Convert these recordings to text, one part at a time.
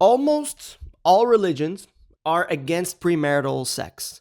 Almost all religions are against premarital sex.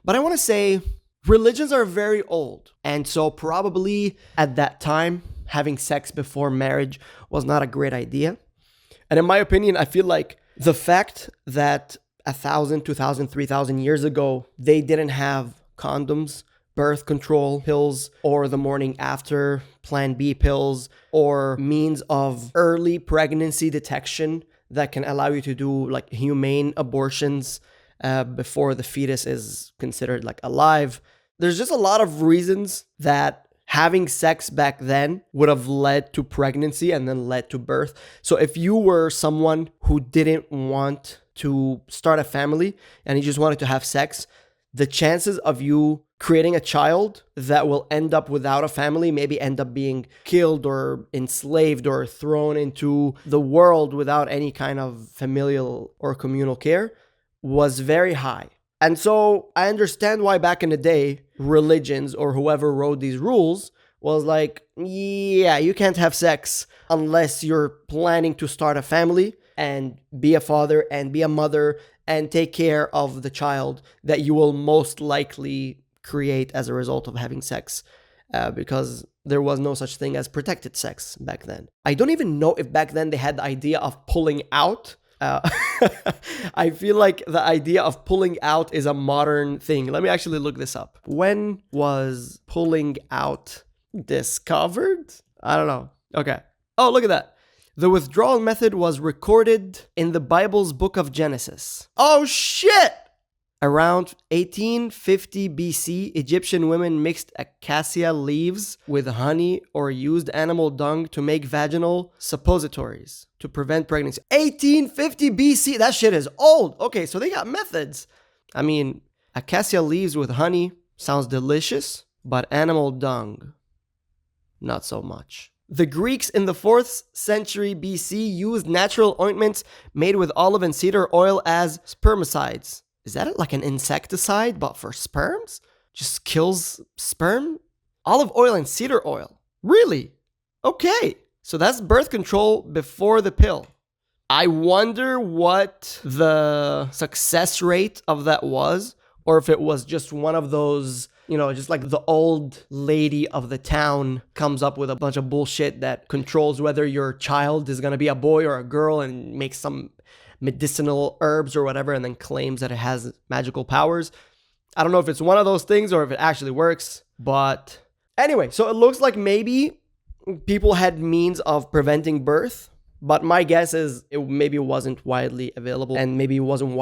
But I want to say religions are very old. And so probably at that time, having sex before marriage was not a great idea. And in my opinion, I feel like the fact that 1,000, 2,000, 3,000 years ago, they didn't have condoms, birth control pills, or the morning after Plan B pills, or means of early pregnancy detection that can allow you to do like humane abortions before the fetus is considered like alive. There's just a lot of reasons that having sex back then would have led to pregnancy and then led to birth. So if you were someone who didn't want to start a family and you just wanted to have sex, the chances of you creating a child that will end up without a family, maybe end up being killed or enslaved or thrown into the world without any kind of familial or communal care, was very high. And so I understand why back in the day, religions or whoever wrote these rules was like, yeah, you can't have sex unless you're planning to start a family and be a father and be a mother and take care of the child that you will most likely create as a result of having sex, because there was no such thing as protected sex back then. I don't even know if back then they had the idea of pulling out. I feel like the idea of pulling out is a modern thing. Let me actually look this up. When was pulling out discovered? I don't know. Okay. Oh, look at that. The withdrawal method was recorded in the Bible's book of Genesis. Oh, shit! Around 1850 BC, Egyptian women mixed acacia leaves with honey or used animal dung to make vaginal suppositories to prevent pregnancy. 1850 BC, that shit is old. Okay, so they got methods. I mean, acacia leaves with honey sounds delicious, but animal dung, not so much. The Greeks in the 4th century BC used natural ointments made with olive and cedar oil as spermicides. Is that like an insecticide, but for sperms? Just kills sperm? Olive oil and cedar oil. Really? Okay. So that's birth control before the pill. I wonder what the success rate of that was, or if it was just one of those, just like the old lady of the town comes up with a bunch of bullshit that controls whether your child is going to be a boy or a girl and makes some medicinal herbs or whatever and then claims that it has magical powers. I don't know if it's one of those things or if it actually works, but anyway, so it looks like maybe people had means of preventing birth, but my guess is it maybe wasn't widely available and maybe it wasn't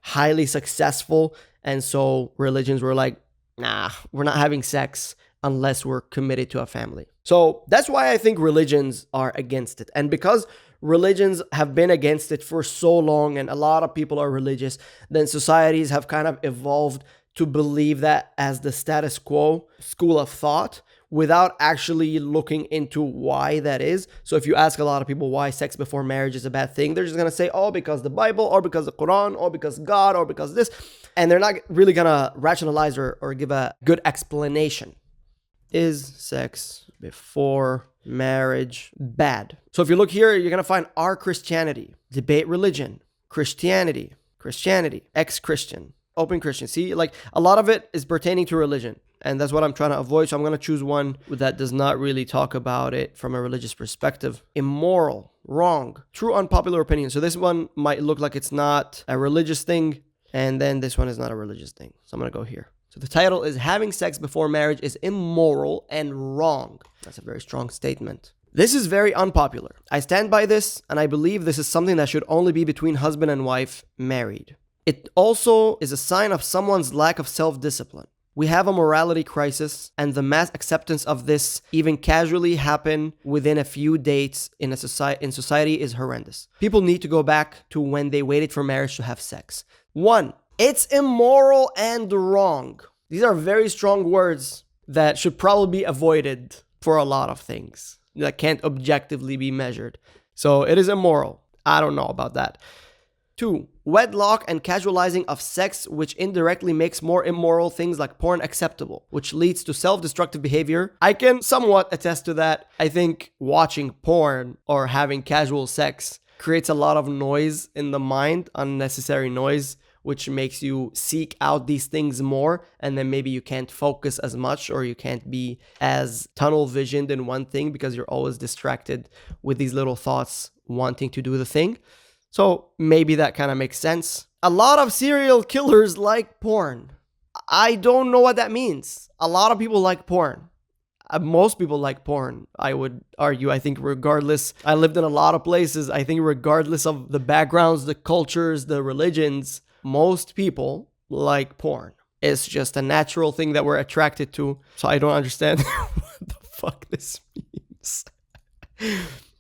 highly successful, and so religions were like, nah, we're not having sex unless we're committed to a family. So that's why I think religions are against it. And because religions have been against it for so long and a lot of people are religious, then societies have kind of evolved to believe that as the status quo school of thought without actually looking into why that is. So if you ask a lot of people why sex before marriage is a bad thing, they're just going to say, oh, because the Bible, or because the Quran, or because God, or because this. And they're not really going to rationalize or give a good explanation. Is sex before marriage bad? So if you look here, you're going to find our Christianity, debate religion, Christianity, ex-Christian, open Christian. See, like a lot of it is pertaining to religion. And that's what I'm trying to avoid. So I'm going to choose one that does not really talk about it from a religious perspective. Immoral, wrong, true unpopular opinion. So this one might look like it's not a religious thing. And then this one is not a religious thing. So I'm going to go here. So the title is Having Sex Before Marriage is Immoral and Wrong. That's a very strong statement. This is very unpopular. I stand by this, and I believe this is something that should only be between husband and wife married. It also is a sign of someone's lack of self-discipline. We have a morality crisis, and the mass acceptance of this even casually happen within a few dates in society is horrendous. People need to go back to when they waited for marriage to have sex. 1. It's immoral and wrong. These are very strong words that should probably be avoided for a lot of things that can't objectively be measured. So it is immoral. I don't know about that. 2. Wedlock and casualizing of sex, which indirectly makes more immoral things like porn acceptable, which leads to self-destructive behavior. I can somewhat attest to that. I think watching porn or having casual sex creates a lot of noise in the mind, unnecessary noise, which makes you seek out these things more. And then maybe you can't focus as much, or you can't be as tunnel visioned in one thing because you're always distracted with these little thoughts wanting to do the thing. So maybe that kind of makes sense. A lot of serial killers like porn. I don't know what that means. A lot of people like porn. Most people like porn, I would argue. I think regardless, I lived in a lot of places. I think regardless of the backgrounds, the cultures, the religions, most people like porn. It's just a natural thing that we're attracted to. So I don't understand what the fuck this means.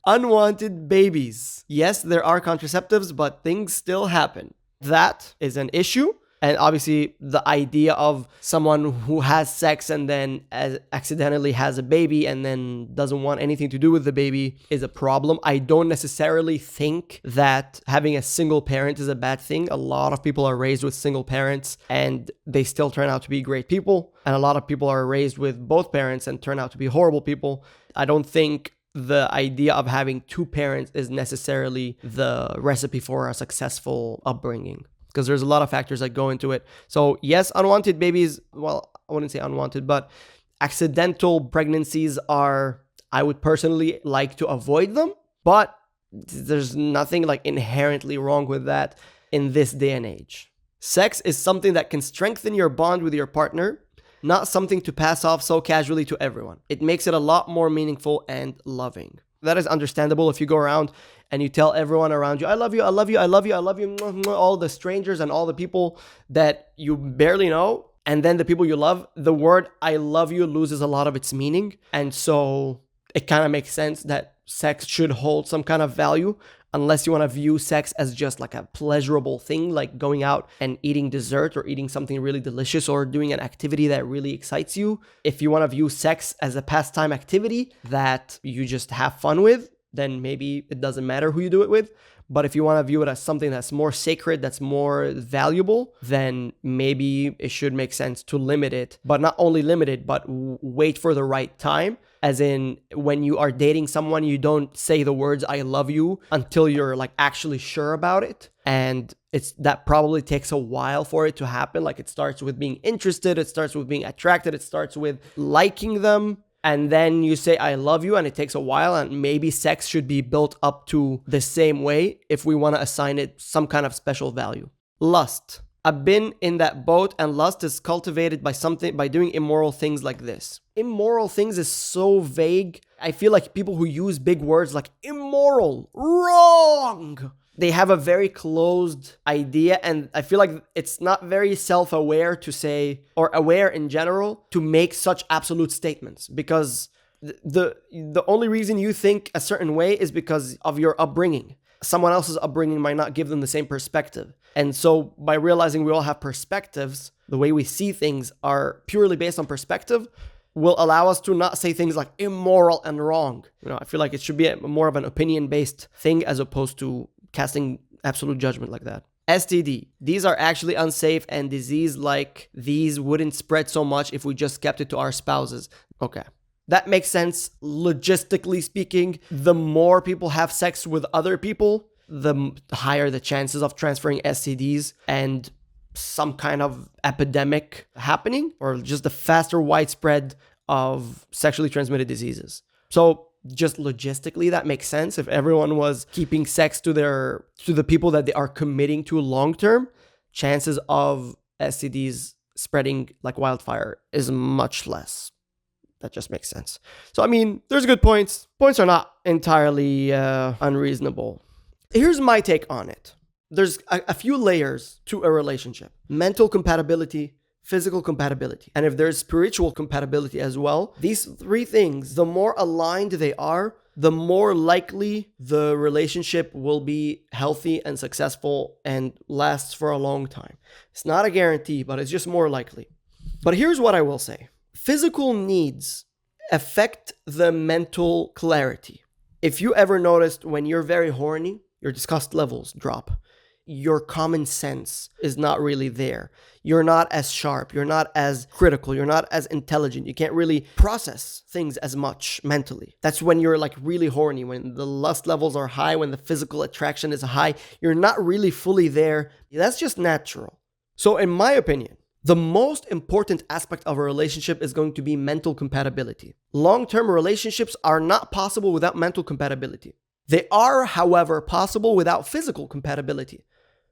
Unwanted babies. Yes, there are contraceptives, but things still happen. That is an issue. And obviously, the idea of someone who has sex and then accidentally has a baby and then doesn't want anything to do with the baby is a problem. I don't necessarily think that having a single parent is a bad thing. A lot of people are raised with single parents and they still turn out to be great people. And a lot of people are raised with both parents and turn out to be horrible people. I don't think the idea of having two parents is necessarily the recipe for a successful upbringing, because there's a lot of factors that go into it. So yes, unwanted babies, well, I wouldn't say unwanted, but accidental pregnancies are, I would personally like to avoid them, but there's nothing like inherently wrong with that in this day and age. Sex is something that can strengthen your bond with your partner, not something to pass off so casually to everyone. It makes it a lot more meaningful and loving. That is understandable if you go around and you tell everyone around you, I love you, I love you, I love you, I love you, all the strangers and all the people that you barely know. And then the people you love, the word I love you loses a lot of its meaning. And so it kind of makes sense that sex should hold some kind of value, unless you want to view sex as just like a pleasurable thing, like going out and eating dessert or eating something really delicious or doing an activity that really excites you. If you want to view sex as a pastime activity that you just have fun with, then maybe it doesn't matter who you do it with. But if you want to view it as something that's more sacred, that's more valuable, then maybe it should make sense to limit it. But not only limit it, but wait for the right time. As in, when you are dating someone, you don't say the words I love you until you're like actually sure about it. And that probably takes a while for it to happen. Like, it starts with being interested, it starts with being attracted, it starts with liking them. And then you say, I love you, and it takes a while. And maybe sex should be built up to the same way if we want to assign it some kind of special value. Lust. I've been in that boat, and lust is cultivated by doing immoral things like this. Immoral things is so vague. I feel like people who use big words like immoral, wrong, they have a very closed idea, and I feel like it's not very self-aware to say, or aware in general, to make such absolute statements, because the only reason you think a certain way is because of your upbringing. Someone else's upbringing might not give them the same perspective. And so by realizing we all have perspectives, the way we see things are purely based on perspective, will allow us to not say things like immoral and wrong. I feel like it should be more of an opinion-based thing as opposed to casting absolute judgment like that. STD. These are actually unsafe, and disease like these wouldn't spread so much if we just kept it to our spouses. Okay. That makes sense. Logistically speaking, the more people have sex with other people, the higher the chances of transferring STDs and some kind of epidemic happening, or just the faster widespread of sexually transmitted diseases. So just logistically, that makes sense. If everyone was keeping sex to the people that they are committing to long term, chances of STDs spreading like wildfire is much less. That just makes sense. So, I mean, there's good points. Points are not entirely unreasonable. Here's my take on it. There's a few layers to a relationship. Mental compatibility, physical compatibility, and if there's spiritual compatibility as well. These three things, the more aligned they are, the more likely the relationship will be healthy and successful and lasts for a long time. It's not a guarantee, but it's just more likely. But here's what I will say. Physical needs affect the mental clarity. If you ever noticed when you're very horny, your disgust levels drop. your common sense is not really there. You're not as sharp. You're not as critical. You're not as intelligent. You can't really process things as much mentally. That's when you're like really horny, when the lust levels are high, when the physical attraction is high. You're not really fully there. That's just natural. So in my opinion, the most important aspect of a relationship is going to be mental compatibility. Long-term relationships are not possible without mental compatibility. They are, however, possible without physical compatibility,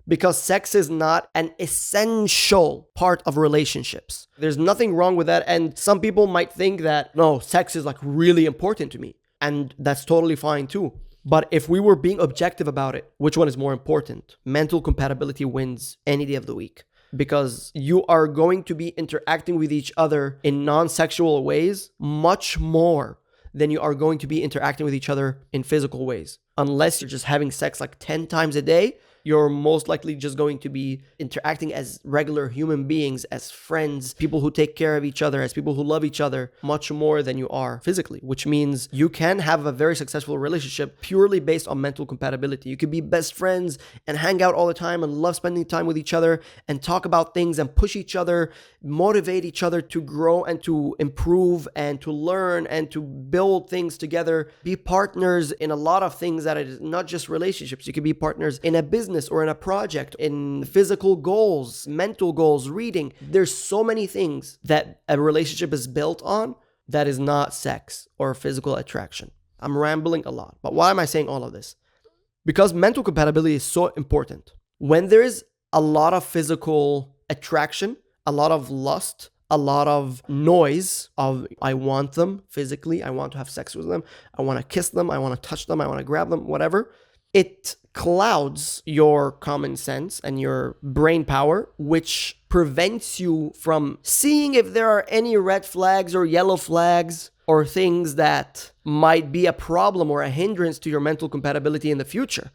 because sex is not an essential part of relationships. There's nothing wrong with that. And some people might think that, no, sex is like really important to me. And that's totally fine too. But if we were being objective about it, which one is more important? Mental compatibility wins any day of the week. Because you are going to be interacting with each other in non-sexual ways much more than you are going to be interacting with each other in physical ways. Unless you're just having sex like 10 times a day, you're most likely just going to be interacting as regular human beings, as friends, people who take care of each other, as people who love each other much more than you are physically, which means you can have a very successful relationship purely based on mental compatibility. You could be best friends and hang out all the time and love spending time with each other and talk about things and push each other, motivate each other to grow and to improve and to learn and to build things together. Be partners in a lot of things that is not just relationships. You could be partners in a business or in a project, in physical goals, mental goals, reading. There's so many things that a relationship is built on that is not sex or physical attraction. I'm rambling a lot, but why am I saying all of this? Because mental compatibility is so important. When there's a lot of physical attraction, a lot of lust, a lot of noise of I want them physically, I want to have sex with them, I want to kiss them, I want to touch them, I want to grab them, whatever, it clouds your common sense and your brain power, which prevents you from seeing if there are any red flags or yellow flags or things that might be a problem or a hindrance to your mental compatibility in the future.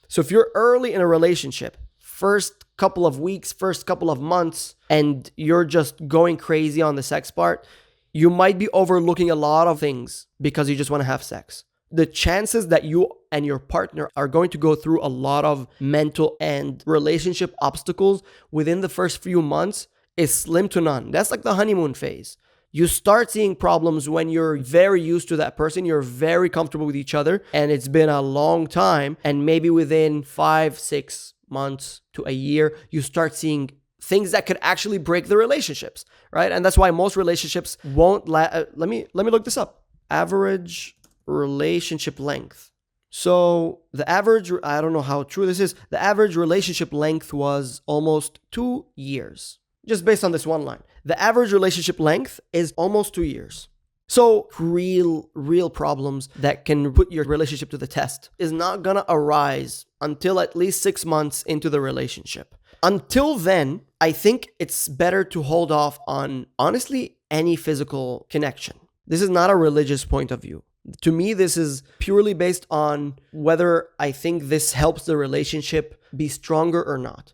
So if you're early in a relationship, first couple of weeks, first couple of months, and you're just going crazy on the sex part, you might be overlooking a lot of things because you just want to have sex. The chances that you and your partner are going to go through a lot of mental and relationship obstacles within the first few months is slim to none. That's like the honeymoon phase. You start seeing problems when you're very used to that person, you're very comfortable with each other, and it's been a long time, and maybe within 5-6 months to a year, you start seeing things that could actually break the relationships, right? And that's why most relationships won't let me look this up. Average relationship length. So the average, I don't know how true this is, the average relationship length was almost 2 years. Just based on this one line. The average relationship length is almost 2 years. So real problems that can put your relationship to the test is not gonna arise until at least 6 months into the relationship. Until then, I think it's better to hold off on, honestly, any physical connection. This is not a religious point of view. To me, this is purely based on whether I think this helps the relationship be stronger or not.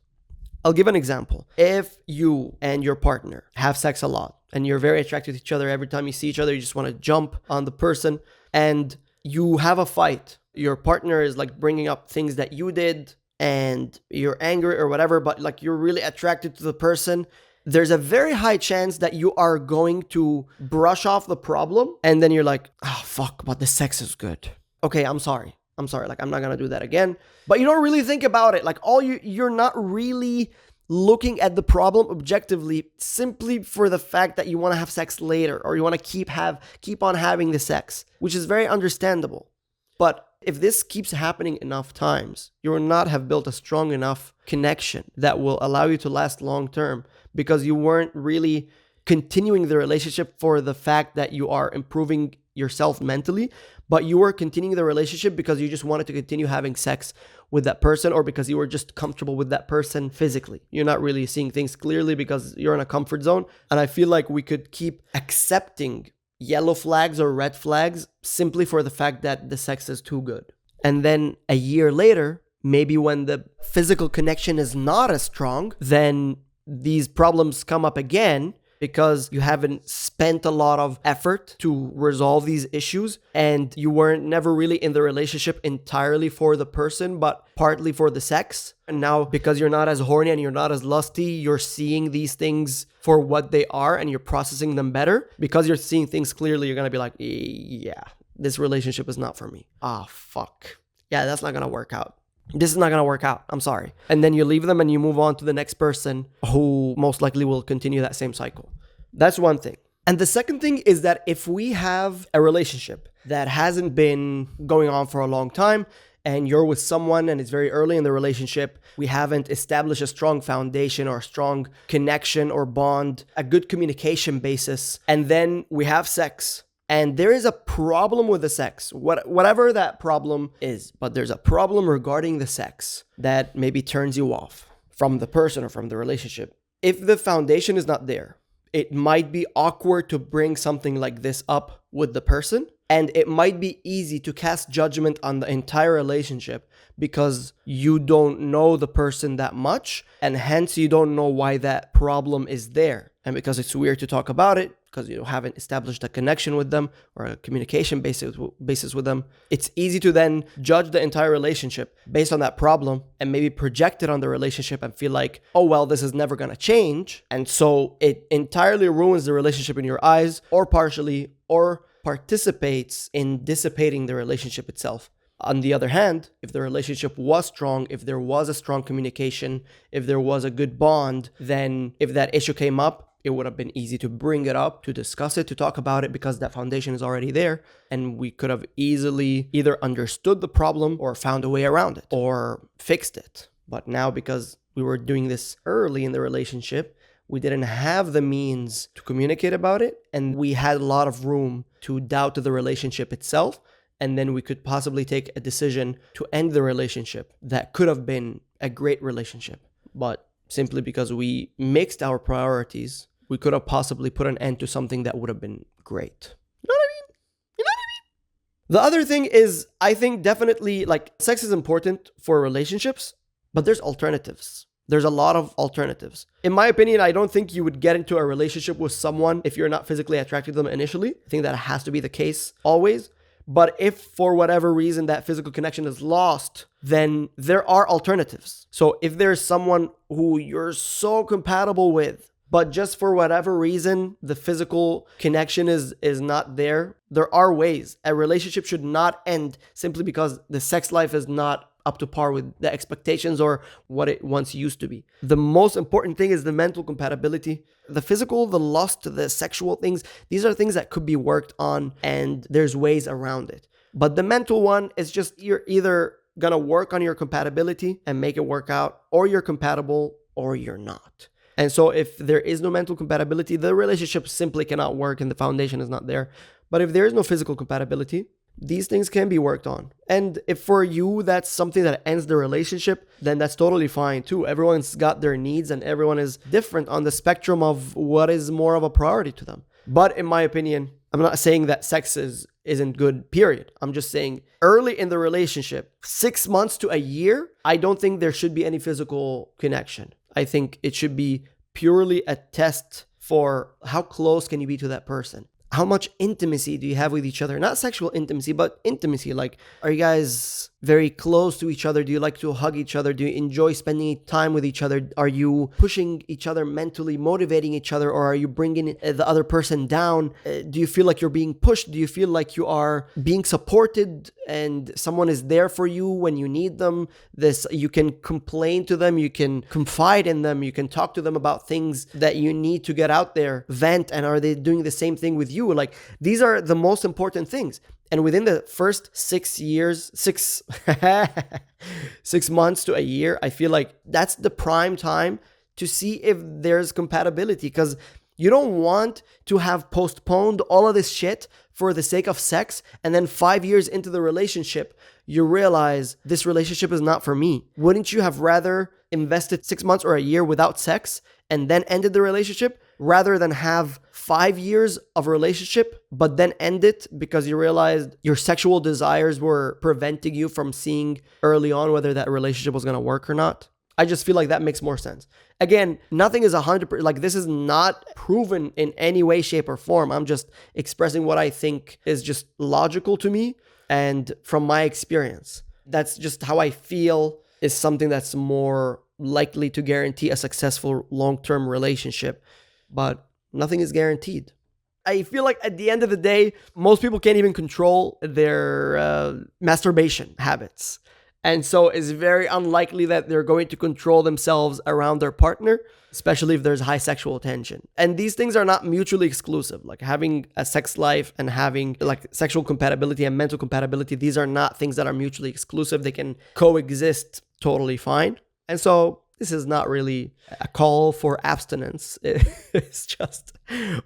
I'll give an example. If you and your partner have sex a lot and you're very attracted to each other, every time you see each other, you just want to jump on the person and you have a fight. Your partner is like bringing up things that you did and you're angry or whatever, but like you're really attracted to the person. There's a very high chance that you are going to brush off the problem and then you're like, oh, fuck, but the sex is good. Okay, I'm sorry. Like, I'm not going to do that again. But you don't really think about it. Like, you're not really looking at the problem objectively simply for the fact that you want to have sex later or you want to keep on having the sex, which is very understandable. But if this keeps happening enough times, you will not have built a strong enough connection that will allow you to last long term because you weren't really continuing the relationship for the fact that you are improving yourself mentally, but you were continuing the relationship because you just wanted to continue having sex with that person or because you were just comfortable with that person physically. You're not really seeing things clearly because you're in a comfort zone. And I feel like we could keep accepting yellow flags or red flags simply for the fact that the sex is too good. And then a year later, maybe when the physical connection is not as strong, then these problems come up again because you haven't spent a lot of effort to resolve these issues, and you weren't never really in the relationship entirely for the person, but partly for the sex. And now, because you're not as horny and you're not as lusty, you're seeing these things for what they are and you're processing them better. Because you're seeing things clearly, you're going to be like, yeah, this relationship is not for me. Ah, fuck. Yeah, that's not going to work out. This is not going to work out. I'm sorry. And then you leave them and you move on to the next person who most likely will continue that same cycle. That's one thing. And the second thing is that if we have a relationship that hasn't been going on for a long time, and you're with someone and it's very early in the relationship, we haven't established a strong foundation or a strong connection or bond, a good communication basis, and then we have sex, and there is a problem with the sex, whatever that problem is, but there's a problem regarding the sex that maybe turns you off from the person or from the relationship. If the foundation is not there, it might be awkward to bring something like this up with the person, and it might be easy to cast judgment on the entire relationship because you don't know the person that much, and hence you don't know why that problem is there. And because it's weird to talk about it, because you haven't established a connection with them or a communication basis with them, it's easy to then judge the entire relationship based on that problem and maybe project it on the relationship and feel like, oh, well, this is never going to change. And so it entirely ruins the relationship in your eyes, or partially, or participates in dissipating the relationship itself. On the other hand, if the relationship was strong, if there was a strong communication, if there was a good bond, then if that issue came up, it would have been easy to bring it up, to discuss it, to talk about it, because that foundation is already there. And we could have easily either understood the problem or found a way around it or fixed it. But now, because we were doing this early in the relationship, we didn't have the means to communicate about it. And we had a lot of room to doubt the relationship itself. And then we could possibly take a decision to end the relationship that could have been a great relationship. But simply because we mixed our priorities, we could have possibly put an end to something that would have been great. You know what I mean? You know what I mean? The other thing is, I think definitely, like, sex is important for relationships, but there's alternatives. There's a lot of alternatives. In my opinion, I don't think you would get into a relationship with someone if you're not physically attracted to them initially. I think that has to be the case always. But if for whatever reason that physical connection is lost, then there are alternatives. So if there's someone who you're so compatible with, but just for whatever reason, the physical connection is not there, there are ways. A relationship should not end simply because the sex life is not up to par with the expectations or what it once used to be. The most important thing is the mental compatibility. The physical, the lust, the sexual things, these are things that could be worked on, and there's ways around it. But the mental one is just, you're either gonna work on your compatibility and make it work out, or you're compatible or you're not. And so if there is no mental compatibility, the relationship simply cannot work and the foundation is not there. But if there is no physical compatibility, these things can be worked on. And if for you that's something that ends the relationship, then that's totally fine too. Everyone's got their needs and everyone is different on the spectrum of what is more of a priority to them. But in my opinion, I'm not saying that sex isn't good, period. I'm just saying early in the relationship, 6 months to a year, I don't think there should be any physical connection. I think it should be purely a test for how close can you be to that person. How much intimacy do you have with each other? Not sexual intimacy, but intimacy. Like, are you guys very close to each other? Do you like to hug each other? Do you enjoy spending time with each other? Are you pushing each other mentally, motivating each other? Or are you bringing the other person down? Do you feel like you're being pushed? Do you feel like you are being supported and someone is there for you when you need them? You can complain to them. You can confide in them. You can talk to them about things that you need to get out there, vent. And are they doing the same thing with you? Like, these are the most important things. And within the first 6 months to a year, I feel like that's the prime time to see if there's compatibility, because you don't want to have postponed all of this shit for the sake of sex. And then 5 years into the relationship, you realize this relationship is not for me. Wouldn't you have rather invested 6 months or a year without sex and then ended the relationship, rather than have 5 years of a relationship, but then end it because you realized your sexual desires were preventing you from seeing early on whether that relationship was going to work or not? I just feel like that makes more sense. Again, nothing is 100%, like this is not proven in any way, shape, or form. I'm just expressing what I think is just logical to me and from my experience. That's just how I feel is something that's more likely to guarantee a successful long-term relationship, but nothing is guaranteed. I feel like at the end of the day, most people can't even control their masturbation habits. And so it's very unlikely that they're going to control themselves around their partner, especially if there's high sexual tension. And these things are not mutually exclusive. Like having a sex life and having like sexual compatibility and mental compatibility, these are not things that are mutually exclusive. They can coexist totally fine. And so this is not really a call for abstinence. It's just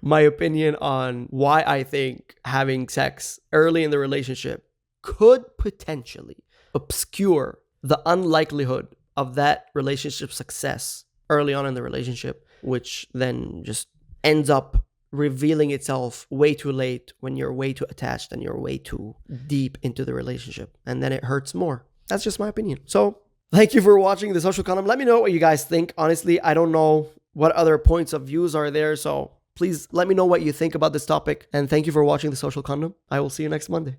my opinion on why I think having sex early in the relationship could potentially obscure the unlikelihood of that relationship success early on in the relationship, which then just ends up revealing itself way too late when you're way too attached and you're way too deep into the relationship. And then it hurts more. That's just my opinion. So thank you for watching The Social Condom. Let me know what you guys think. Honestly, I don't know what other points of views are there. So please let me know what you think about this topic. And thank you for watching The Social Condom. I will see you next Monday.